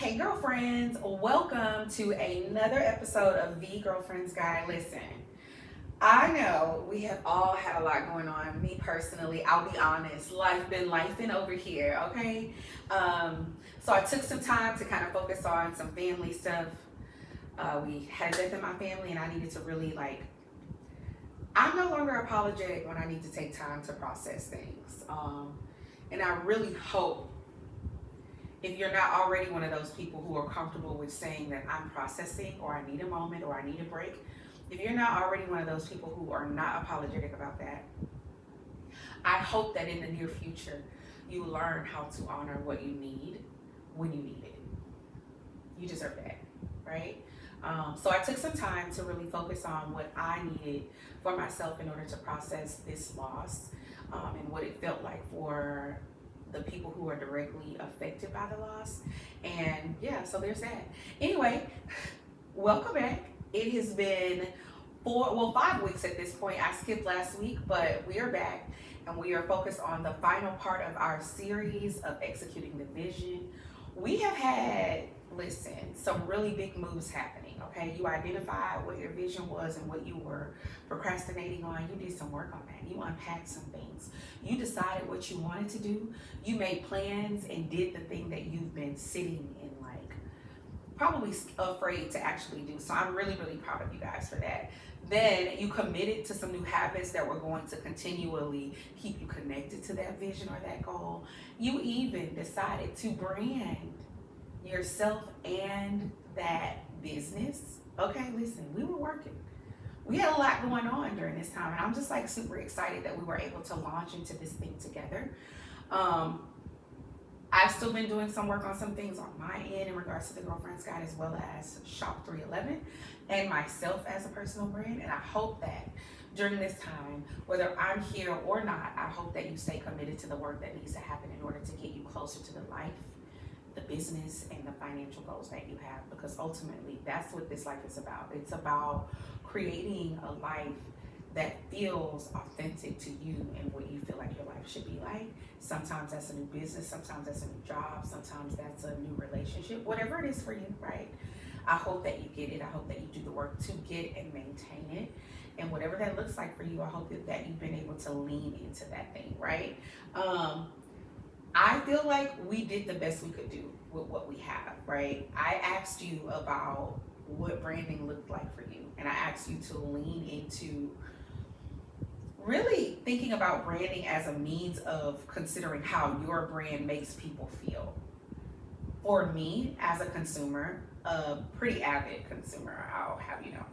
Hey girlfriends, welcome to another episode of The Girlfriend's Guide. Listen, I know we have all had a lot going on. Me personally, I'll be honest, life been lifing over here, okay? So I took some time to kind of focus on some family stuff. We had a death in my family and I needed to really I'm no longer apologetic when I need to take time to process things. And I really hope if you're not already one of those people who are comfortable with saying that I'm processing or I need a moment or I need a break, if you're not already one of those people who are not apologetic about that, I hope that in the near future you learn how to honor what you need when you need it. You deserve that, right? So I took some time to really focus on what I needed for myself in order to process this loss, and what it felt like for the people who are directly affected by the loss. And yeah, so there's that. Anyway, welcome back. It has been 5 weeks at this point. I skipped last week, but we are back and we are focused on the final part of our series of executing the vision. We have had, listen, some really big moves happening, okay? You identified what your vision was and what you were procrastinating on. You did some work on that. You unpacked some things. You decided what you wanted to do. You made plans and did the thing that you've been sitting in, probably afraid to actually do. So I'm really, really proud of you guys for that. Then you committed to some new habits that were going to continually keep you connected to that vision or that goal. You even decided to brand yourself and that business. Okay, listen, we were working. We had a lot going on during this time, and I'm just super excited that we were able to launch into this thing together. I've still been doing some work on some things on my end in regards to the Girlfriend's Guide, as well as Shop 311 and myself as a personal brand. And I hope that during this time, whether I'm here or not, I hope that you stay committed to the work that needs to happen in order to get you closer to the life, the business, and the financial goals that you have. Because ultimately, that's what this life is about. It's about creating a life that feels authentic to you and what you feel like your life should be like. Sometimes that's a new business, sometimes that's a new job, sometimes that's a new relationship, whatever it is for you, right? I hope that you get it. I hope that you do the work to get and maintain it. And whatever that looks like for you, I hope that you've been able to lean into that thing, right? I feel like we did the best we could do with what we have, right? I asked you about what branding looked like for you, and I asked you to lean into really thinking about branding as a means of considering how your brand makes people feel. For me, as a consumer, a pretty avid consumer, I'll have you know,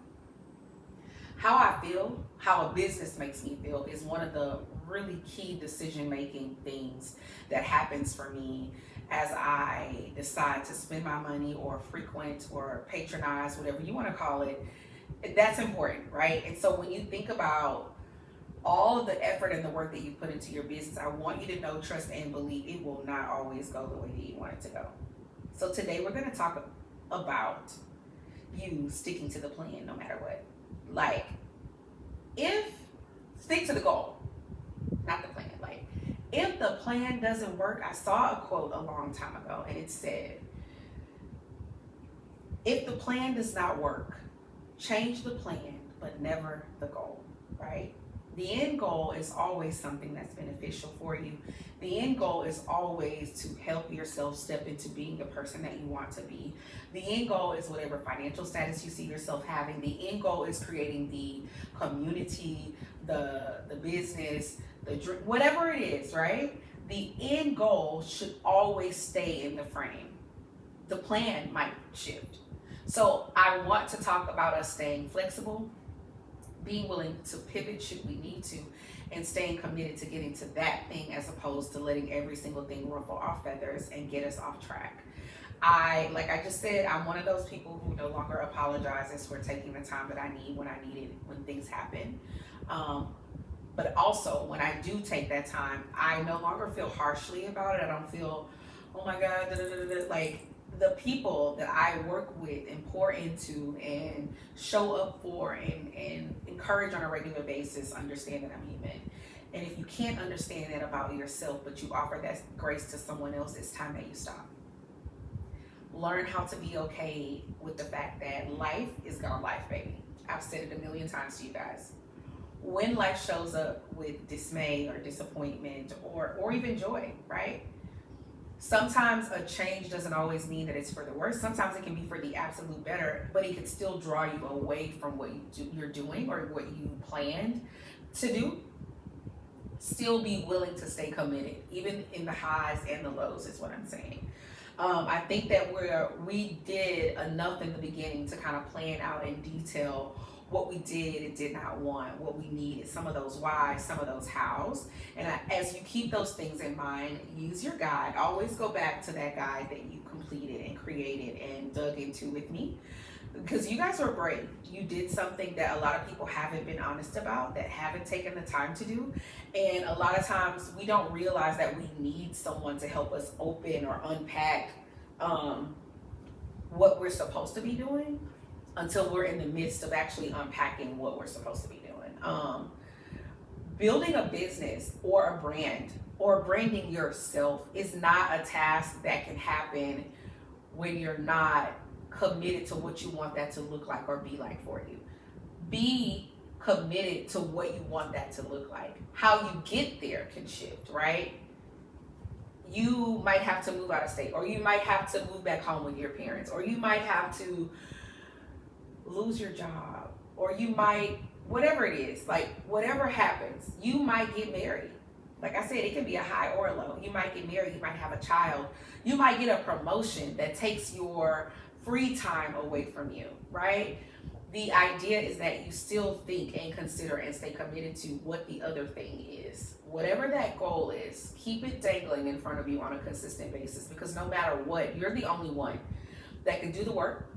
how I feel, how a business makes me feel is one of the really key decision-making things that happens for me as I decide to spend my money or frequent or patronize, whatever you want to call it. That's important, right? And so when you think about all of the effort and the work that you put into your business, I want you to know, trust, and believe it will not always go the way that you want it to go. So today we're going to talk about you sticking to the plan no matter what. If stick to the goal, not the plan. If the plan doesn't work, I saw a quote a long time ago and it said, if the plan does not work, change the plan, but never the goal, right? The end goal is always something that's beneficial for you. The end goal is always to help yourself step into being the person that you want to be. The end goal is whatever financial status you see yourself having. The end goal is creating the community, the business, the dream, whatever it is, right? The end goal should always stay in the frame. The plan might shift. So I want to talk about us staying flexible, being willing to pivot should we need to, and staying committed to getting to that thing as opposed to letting every single thing ruffle our feathers and get us off track. Like I just said, I'm one of those people who no longer apologizes for taking the time that I need when I need it, when things happen. But also when I do take that time, I no longer feel harshly about it. I don't feel, oh my God, the people that I work with and pour into and show up for and encourage on a regular basis understand that I'm human. And if you can't understand that about yourself, but you offer that grace to someone else, it's time that you stop. Learn how to be okay with the fact that life is gonna life, baby. I've said it a million times to you guys. When life shows up with dismay or disappointment or even joy, right? Sometimes a change doesn't always mean that it's for the worse. Sometimes it can be for the absolute better, but it can still draw you away from what you're doing or what you planned to do. Still be willing to stay committed, even in the highs and the lows, is what I'm saying. I think that we did enough in the beginning to kind of plan out in detail what we did and did not want, what we needed, some of those whys, some of those hows. And as you keep those things in mind, use your guide. Always go back to that guide that you completed and created and dug into with me. Because you guys are brave. You did something that a lot of people haven't been honest about, that haven't taken the time to do. And a lot of times we don't realize that we need someone to help us open or unpack what we're supposed to be doing until we're in the midst of actually unpacking what we're supposed to be doing. Building a business or a brand or branding yourself is not a task that can happen when you're not committed to what you want that to look like or be like for you. Be committed to what you want that to look like. How you get there can shift, right? You might have to move out of state, or you might have to move back home with your parents, or you might have to lose your job, or you might, whatever it is, like whatever happens, you might get married. Like I said, it can be a high or a low. You might get married, you might have a child, you might get a promotion that takes your free time away from you, right? The idea is that you still think and consider and stay committed to what the other thing is. Whatever that goal is, keep it dangling in front of you on a consistent basis, because no matter what, you're the only one that can do the work,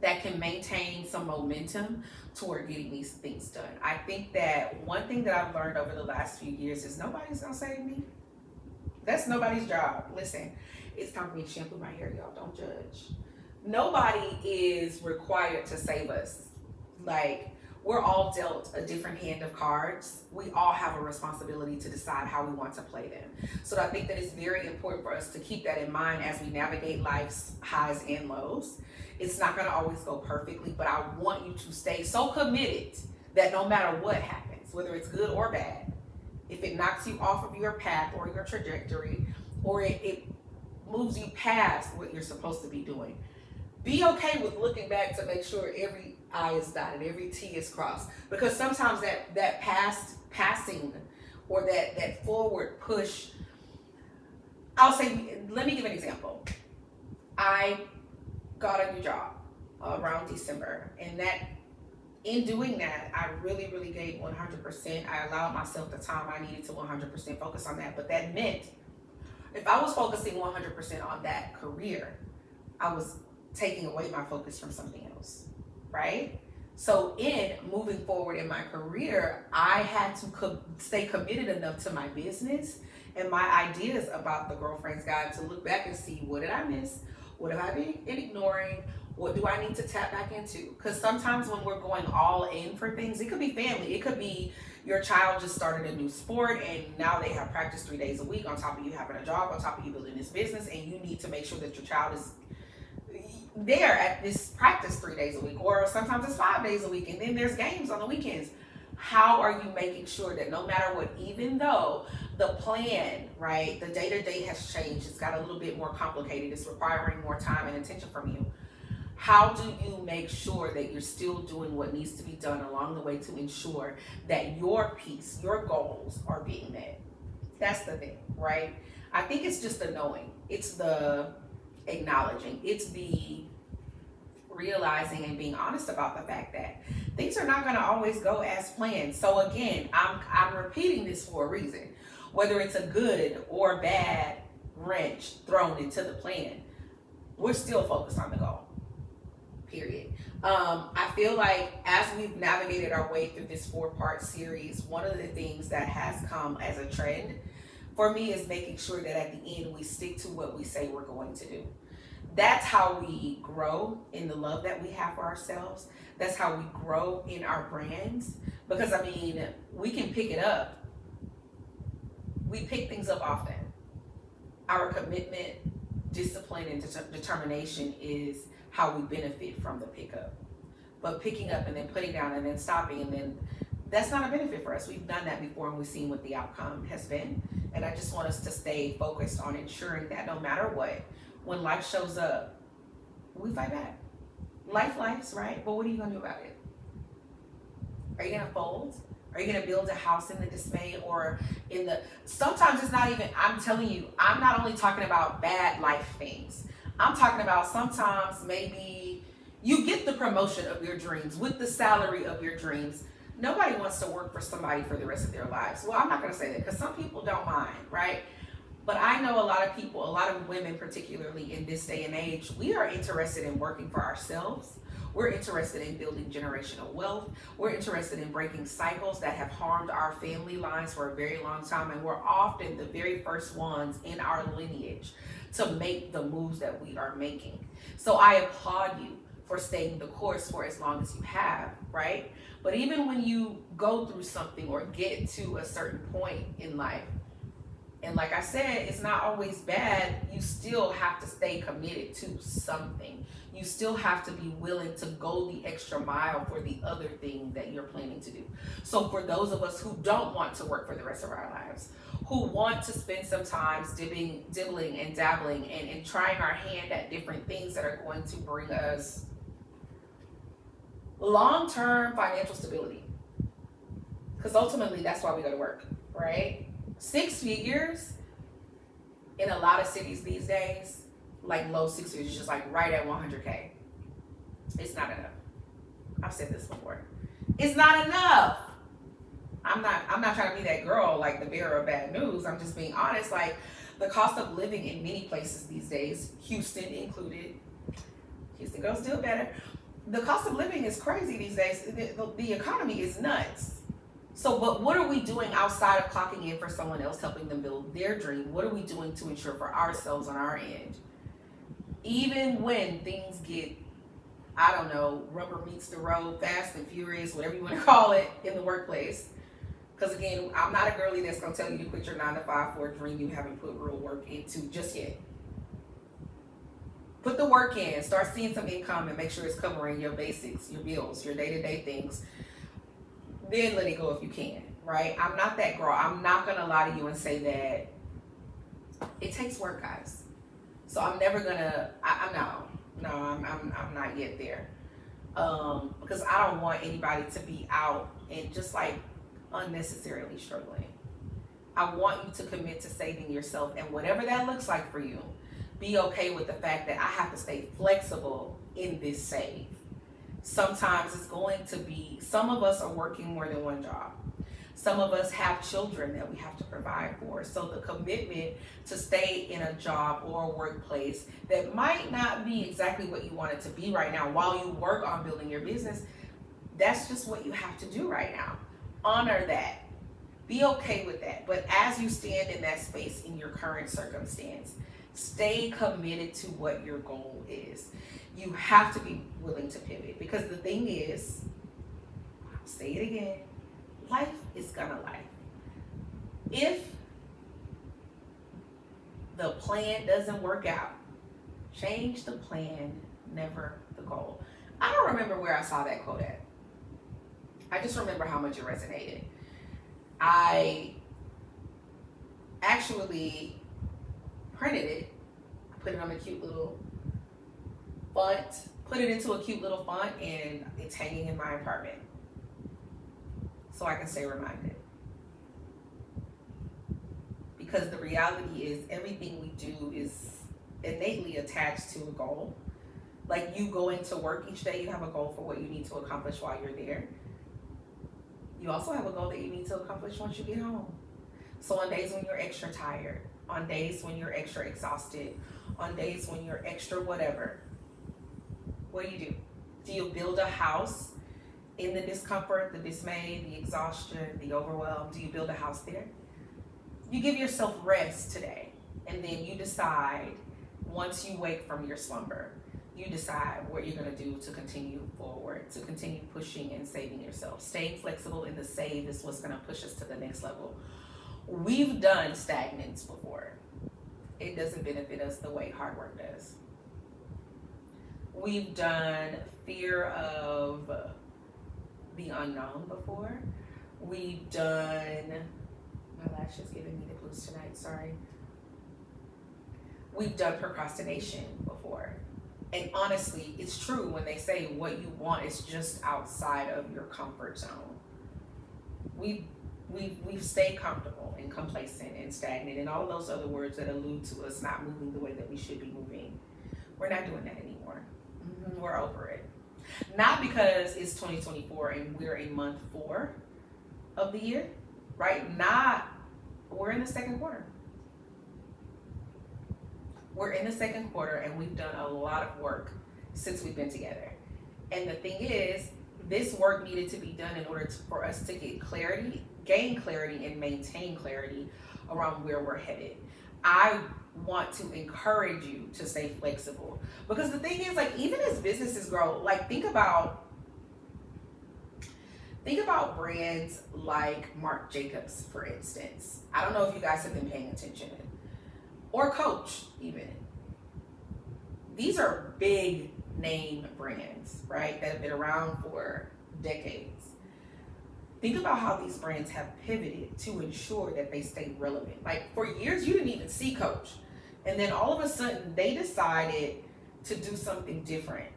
that can maintain some momentum toward getting these things done. I think that one thing that I've learned over the last few years is nobody's gonna save me. That's nobody's job. Listen, it's time for me to shampoo my hair, y'all. Don't judge. Nobody is required to save us. Like, we're all dealt a different hand of cards. We all have a responsibility to decide how we want to play them. So I think that it's very important for us to keep that in mind as we navigate life's highs and lows. It's not going to always go perfectly, but I want you to stay so committed that no matter what happens, whether it's good or bad, if it knocks you off of your path or your trajectory, or it moves you past what you're supposed to be doing, be okay with looking back to make sure every I is dotted, every T is crossed. Because sometimes that passing or that forward push, I'll say, let me give an example. I got a new job around December, and that in doing that, I really, really gave 100%. I allowed myself the time I needed to 100% focus on that. But that meant if I was focusing 100% on that career, I was taking away my focus from something else, right? So in moving forward in my career, I had to stay committed enough to my business and my ideas about the Girlfriend's Guide to look back and see, what did I miss? What have I been ignoring? What do I need to tap back into? Because sometimes when we're going all in for things, it could be family, it could be your child just started a new sport and now they have practice 3 days a week on top of you having a job, on top of you building this business, and you need to make sure that your child is there at this practice 3 days a week, or sometimes it's 5 days a week, and then there's games on the weekends. How are you making sure that no matter what, even though the plan, right, the day-to-day has changed, it's got a little bit more complicated, it's requiring more time and attention from you, how do you make sure that you're still doing what needs to be done along the way to ensure that your piece, your goals are being met? That's the thing, right? I think it's just the knowing. It's the acknowledging. It's the realizing and being honest about the fact that things are not going to always go as planned. So again, I'm repeating this for a reason. Whether it's a good or bad wrench thrown into the plan, we're still focused on the goal. Period. I feel like as we've navigated our way through this 4-part series, one of the things that has come as a trend for me is making sure that at the end we stick to what we say we're going to do. That's how we grow in the love that we have for ourselves. That's how we grow in our brands. Because I mean, we can pick it up. We pick things up often. Our commitment, discipline and determination is how we benefit from the pickup. But picking up and then putting down and then stopping and then that's not a benefit for us. We've done that before and we've seen what the outcome has been. And I just want us to stay focused on ensuring that no matter what, when life shows up, we fight back. Life's right, but what are you gonna do about it? Are you gonna fold? Are you gonna build a house in the dismay or in the, sometimes it's not even, I'm telling you, I'm not only talking about bad life things. I'm talking about sometimes maybe you get the promotion of your dreams with the salary of your dreams. Nobody wants to work for somebody for the rest of their lives. Well, I'm not going to say that because some people don't mind, right? But I know a lot of people, a lot of women, particularly in this day and age, we are interested in working for ourselves. We're interested in building generational wealth. We're interested in breaking cycles that have harmed our family lines for a very long time. And we're often the very first ones in our lineage to make the moves that we are making. So I applaud you for staying the course for as long as you have, right? But even when you go through something or get to a certain point in life, and like I said, it's not always bad, you still have to stay committed to something. You still have to be willing to go the extra mile for the other thing that you're planning to do. So for those of us who don't want to work for the rest of our lives, who want to spend some time dibbling and dabbling and trying our hand at different things that are going to bring us long-term financial stability. Because ultimately, that's why we go to work, right? 6 figures in a lot of cities these days, like low 6 figures, just like right at 100K. It's not enough. I've said this before. It's not enough. I'm not trying to be that girl, like the bearer of bad news. I'm just being honest. Like the cost of living in many places these days, Houston included. Houston girls do it better. The cost of living is crazy these days. The economy is nuts. So, but what are we doing outside of clocking in for someone else, helping them build their dream? What are we doing to ensure for ourselves on our end? Even when things get, I don't know, rubber meets the road, fast and furious, whatever you want to call it, in the workplace. Because again, I'm not a girlie that's going to tell you to quit your 9-to-5 for a dream you haven't put real work into just yet. Put the work in, start seeing some income and make sure it's covering your basics, your bills, your day-to-day things. Then let it go if you can, right? I'm not that girl. I'm not going to lie to you and say that it takes work, guys. So I'm never going to, I'm not yet there. Because I don't want anybody to be out and just like unnecessarily struggling. I want you to commit to saving yourself, and whatever that looks like for you, be okay with the fact that I have to stay flexible in this save. Sometimes it's going to be, some of us are working more than one job. Some of us have children that we have to provide for. So the commitment to stay in a job or a workplace that might not be exactly what you want it to be right now while you work on building your business, that's just what you have to do right now. Honor that. Be okay with that. But as you stand in that space in your current circumstance, stay committed to what your goal is. You have to be willing to pivot, because the thing is, I'll say it again, life is gonna life. If the plan doesn't work out, change the plan, never the goal. I don't remember where I saw that quote at. I just remember how much it resonated. I actually printed it, put it on a cute little font, put it into a cute little font, and it's hanging in my apartment so I can stay reminded. Because the reality is, everything we do is innately attached to a goal. Like you going to work each day, you have a goal for what you need to accomplish while you're there. You also have a goal that you need to accomplish once you get home. So on days when you're extra tired, on days when you're extra exhausted, on days when you're extra whatever, what do? Do you build a house in the discomfort, the dismay, the exhaustion, the overwhelm? Do you build a house there? You give yourself rest today, and then you decide, once you wake from your slumber, you decide what you're going to do to continue forward, to continue pushing and saving yourself. Staying flexible in the save is what's going to push us to the next level. We've done stagnance before. it doesn't benefit us the way hard work does. We've done fear of the unknown before. We've done, my lash is giving me the blues tonight, sorry. We've done procrastination before. And honestly, it's true when they say what you want is just outside of your comfort zone. We've stayed comfortable and complacent and stagnant and all of those other words that allude to us not moving the way that we should be moving. We're not doing that anymore. We're over it. Not because it's 2024 and we're in month 4 of the year, right? We're in the second quarter. We're in the second quarter and we've done a lot of work since we've been together. And the thing is, this work needed to be done in order for us to get clarity, gain clarity, and maintain clarity around where we're headed. I want to encourage you to stay flexible, because the thing is, like, even as businesses grow, like, think about brands like Marc Jacobs, for instance. I don't know if you guys have been paying attention, or Coach even. These are big name brands, right, that have been around for decades. Think about how these brands have pivoted to ensure that they stay relevant. Like, for years, you didn't even see Coach. And then all of a sudden, they decided to do something different.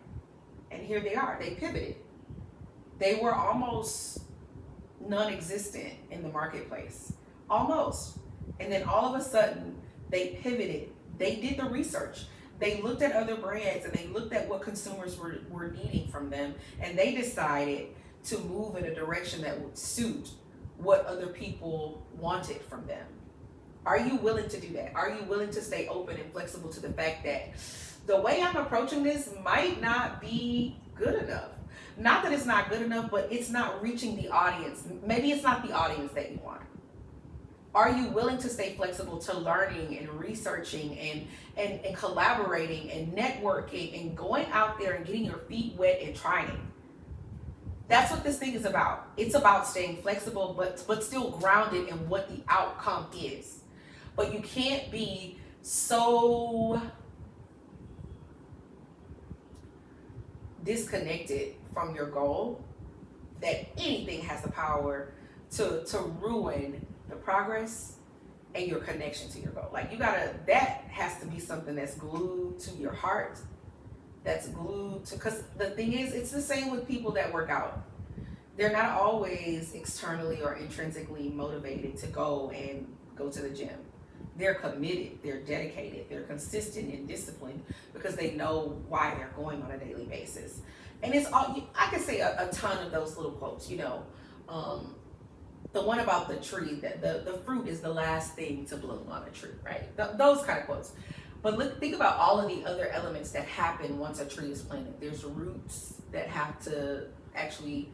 And here they are. They pivoted. They were almost non-existent in the marketplace. Almost. And then all of a sudden, they pivoted. They did the research. They looked at other brands and they looked at what consumers were needing from them. And they decided to move in a direction that would suit what other people wanted from them. Are you willing to do that? Are you willing to stay open and flexible to the fact that the way I'm approaching this might not be good enough? Not that it's not good enough, but it's not reaching the audience. Maybe it's not the audience that you want. Are you willing to stay flexible to learning and researching and collaborating and networking and going out there and getting your feet wet and trying? That's what this thing is about. It's about staying flexible, but still grounded in what the outcome is. But you can't be so disconnected from your goal that anything has the power to ruin the progress and your connection to your goal. Like, that has to be something that's glued to your heart, that's glued to, because the thing is, it's the same with people that work out. They're not always externally or intrinsically motivated to go to the gym. They're committed, they're dedicated, they're consistent and disciplined because they know why they're going on a daily basis. And it's all, I could say a ton of those little quotes, the one about the tree, that the fruit is the last thing to bloom on a tree, right? Those kind of quotes. But think about all of the other elements that happen once a tree is planted. There's roots that have to actually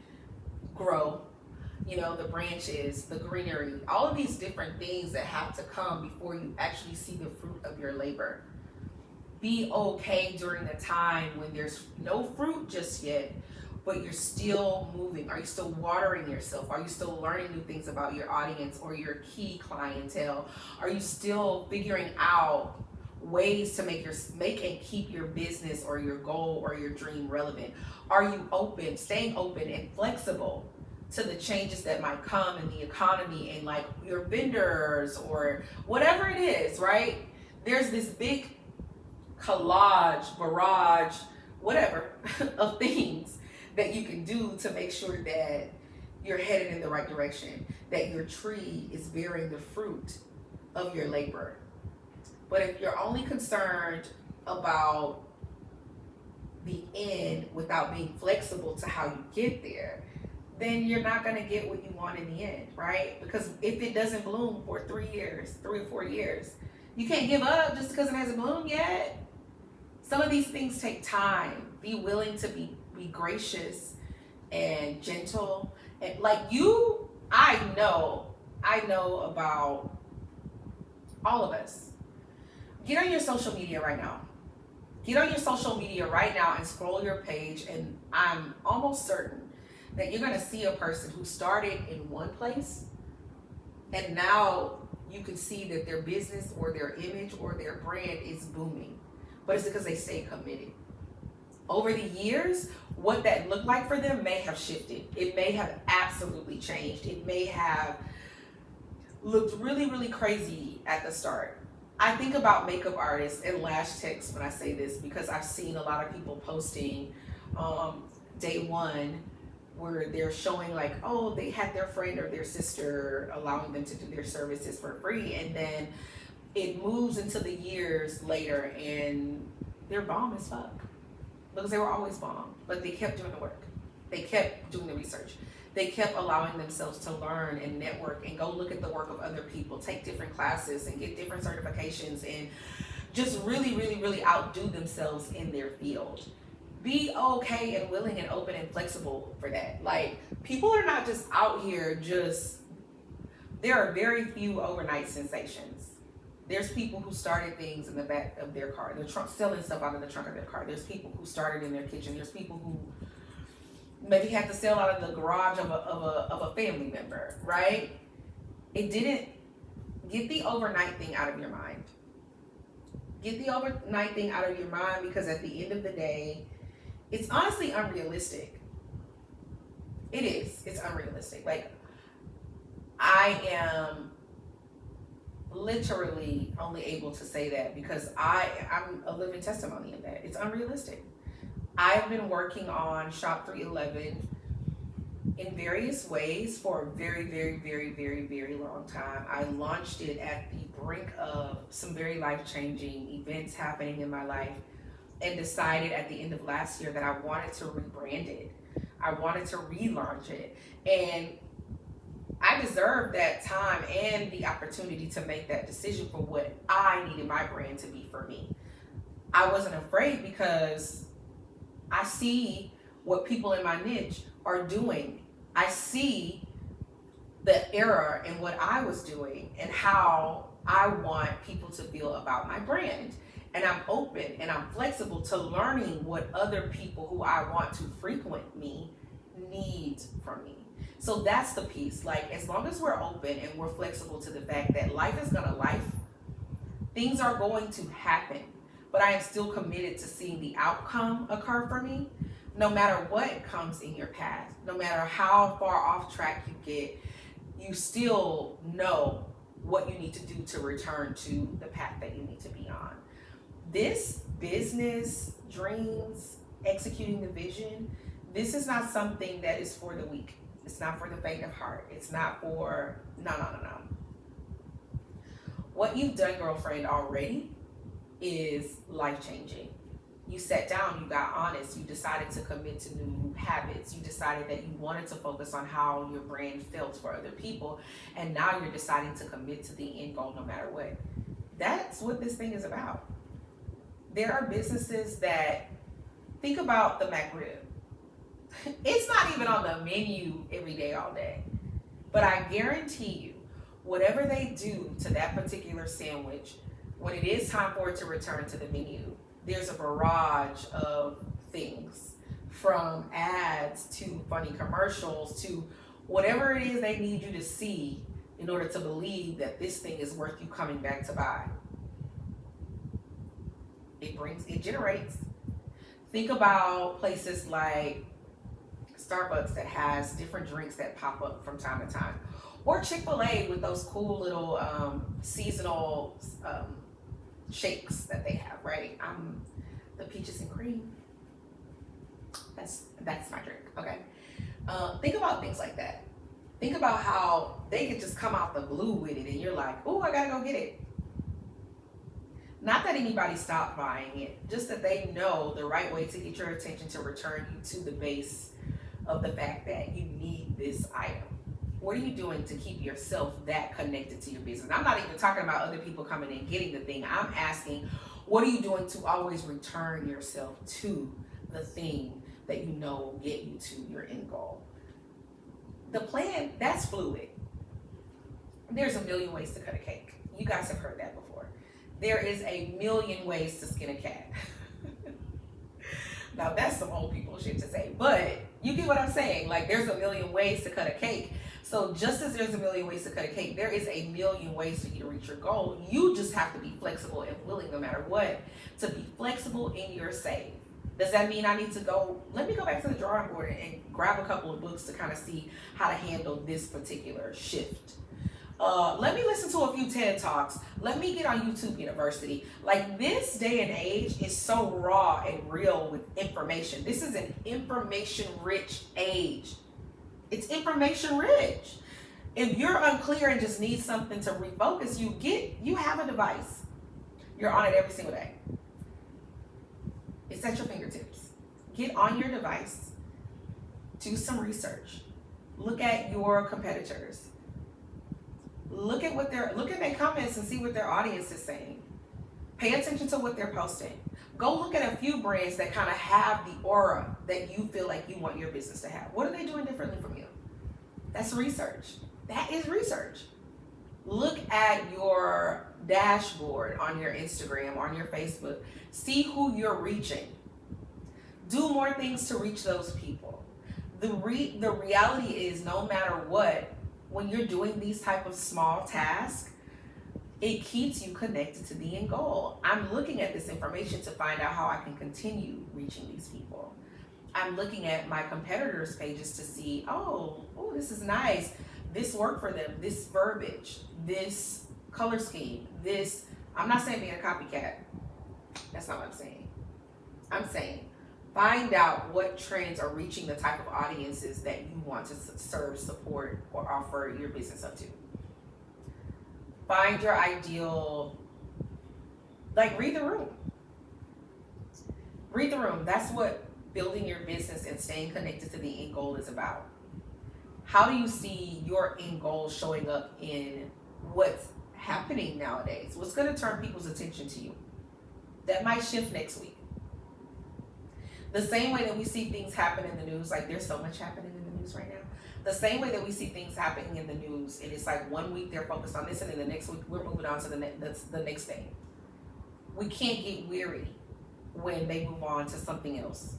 grow, the branches, the greenery, all of these different things that have to come before you actually see the fruit of your labor. Be okay during the time when there's no fruit just yet, but you're still moving. Are you still watering yourself? Are you still learning new things about your audience or your key clientele? Are you still figuring out ways to make and keep your business or your goal or your dream relevant? Are you staying open and flexible to the changes that might come in the economy and like your vendors or whatever it is, right? There's this big barrage, whatever, of things that you can do to make sure that you're headed in the right direction, that your tree is bearing the fruit of your labor. But if you're only concerned about the end without being flexible to how you get there, then you're not going to get what you want in the end, right? Because if it doesn't bloom for 3 or 4 years, you can't give up just because it hasn't bloomed yet. Some of these things take time. Be willing to be gracious and gentle. And I know about all of us. Get on your social media right now. Get on your social media right now and scroll your page, and I'm almost certain that you're going to see a person who started in one place and now you can see that their business or their image or their brand is booming. But it's because they stay committed. Over the years, what that looked like for them may have shifted. It may have absolutely changed. It may have looked really, really crazy at the start. I think about makeup artists and lash techs when I say this, because I've seen a lot of people posting day one where they're showing like, oh, they had their friend or their sister allowing them to do their services for free, and then it moves into the years later and they're bomb as fuck, because they were always bomb, but they kept doing the work, they kept doing the research, they kept allowing themselves to learn and network and go look at the work of other people, take different classes and get different certifications, and just really, really, really outdo themselves in their field. Be okay and willing and open and flexible for that. Like, people are not just out here there are very few overnight sensations. There's people who started things in the back of their car. They're selling stuff out of the trunk of their car. There's people who started in their kitchen. There's people who maybe had to sell out of the garage of a family member, right? It didn't get the overnight thing out of your mind. Get the overnight thing out of your mind, because at the end of the day, it's honestly unrealistic. It is. It's unrealistic. Like, I am literally only able to say that because I'm a living testimony of that. It's unrealistic. I've been working on Shop 311 in various ways for a very, very, very, very, very long time. I launched it at the brink of some very life-changing events happening in my life, and decided at the end of last year that I wanted to rebrand it. I wanted to relaunch it. And I deserved that time and the opportunity to make that decision for what I needed my brand to be for me. I wasn't afraid, because I see what people in my niche are doing. I see the error in what I was doing and how I want people to feel about my brand. And I'm open and I'm flexible to learning what other people who I want to frequent me need from me. So that's the piece. Like, as long as we're open and we're flexible to the fact that life is gonna life, things are going to happen, but I am still committed to seeing the outcome occur for me, no matter what comes in your path, no matter how far off track you get, you still know what you need to do to return to the path that you need to be on. This business, dreams, executing the vision, this is not something that is for the weak. It's not for the faint of heart. It's not for, no. What you've done, girlfriend, already is life-changing. You sat down, you got honest, you decided to commit to new habits, you decided that you wanted to focus on how your brand felt for other people, and now you're deciding to commit to the end goal no matter what. That's what this thing is about. There are businesses that, think about the McRib. It's not even on the menu every day, all day. But I guarantee you, whatever they do to that particular sandwich, when it is time for it to return to the menu, there's a barrage of things, from ads to funny commercials to whatever it is they need you to see in order to believe that this thing is worth you coming back to buy. It generates. Think about places like Starbucks that has different drinks that pop up from time to time, or Chick-fil-A with those cool little seasonal shakes that they have, right? The peaches and cream. That's my drink. Okay. Think about things like that. Think about how they could just come out the blue with it, and you're like, oh, I gotta go get it. Not that anybody stopped buying it, just that they know the right way to get your attention to return you to the base of the fact that you need this item. What are you doing to keep yourself that connected to your business? I'm not even talking about other people coming in getting the thing. I'm asking, what are you doing to always return yourself to the thing that you know will get you to your end goal? The plan, that's fluid. There's a million ways to cut a cake. You guys have heard that before. There is a million ways to skin a cat. Now that's some old people shit to say, but you get what I'm saying. Like, there's a million ways to cut a cake, So just as there's a million ways to cut a cake, there is a million ways for you to reach your goal. You just have to be flexible and willing, no matter what, to be flexible in your save. Does that mean I need to let me go back to the drawing board and grab a couple of books to kind of see how to handle this particular shift? Let me listen to a few TED Talks. Let me get on YouTube University. Like, this day and age is so raw and real with information. This is an information-rich age. It's information rich. If you're unclear and just need something to refocus, you have a device. You're on it every single day. It's at your fingertips. Get on your device, do some research, look at your competitors, look at their comments and see what their audience is saying. Pay attention to what they're posting. Go look at a few brands that kind of have the aura that you feel like you want your business to have. What are they doing differently from you? That's research. That is research. Look at your dashboard on your Instagram, on your Facebook. See who you're reaching. Do more things to reach those people. The reality is, no matter what, when you're doing these type of small tasks, it keeps you connected to the end goal. I'm looking at this information to find out how I can continue reaching these people. I'm looking at my competitors' pages to see, oh, this is nice. This worked for them. This verbiage, this color scheme, this. I'm not saying being a copycat. That's not what I'm saying. I'm saying find out what trends are reaching the type of audiences that you want to serve, support, or offer your business up to. Find your ideal, read the room. Read the room. That's what building your business and staying connected to the end goal is about. How do you see your end goal showing up in what's happening nowadays? What's going to turn people's attention to you? That might shift next week. The same way that we see things happen in the news, like there's so much happening in the news right now. The same way that we see things happening in the news, and it's like one week they're focused on this, and then the next week we're moving on to the next thing. We can't get weary when they move on to something else.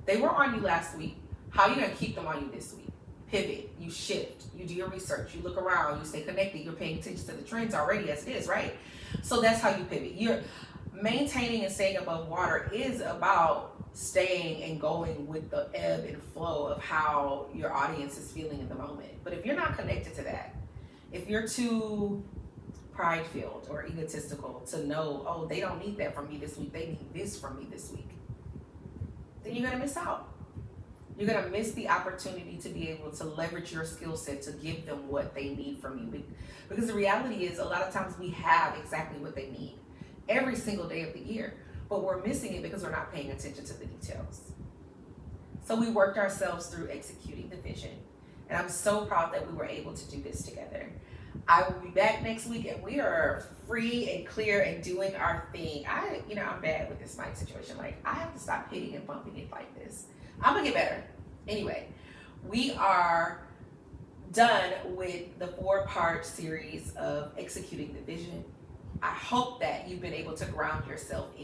They were on you last week. How are you going to keep them on you this week? Pivot, you shift, you do your research, you look around, you stay connected, you're paying attention to the trends already as it is, right? So that's how you pivot. You're maintaining and staying above water is about staying and going with the ebb and flow of how your audience is feeling in the moment. But if you're not connected to that, if you're too pride-filled or egotistical to know, oh, they don't need that from me this week, they need this from me this week, then you're going to miss out. You're going to miss the opportunity to be able to leverage your skill set to give them what they need from you. Because the reality is, a lot of times we have exactly what they need every single day of the year, but we're missing it because we're not paying attention to the details. So we worked ourselves through executing the vision, and I'm so proud that we were able to do this together. I will be back next week, and we are free and clear and doing our thing. I'm bad with this mic situation. I have to stop hitting and bumping it like this. I'm gonna get better. Anyway, we are done with the 4-part series of executing the vision. I hope that you've been able to ground yourself in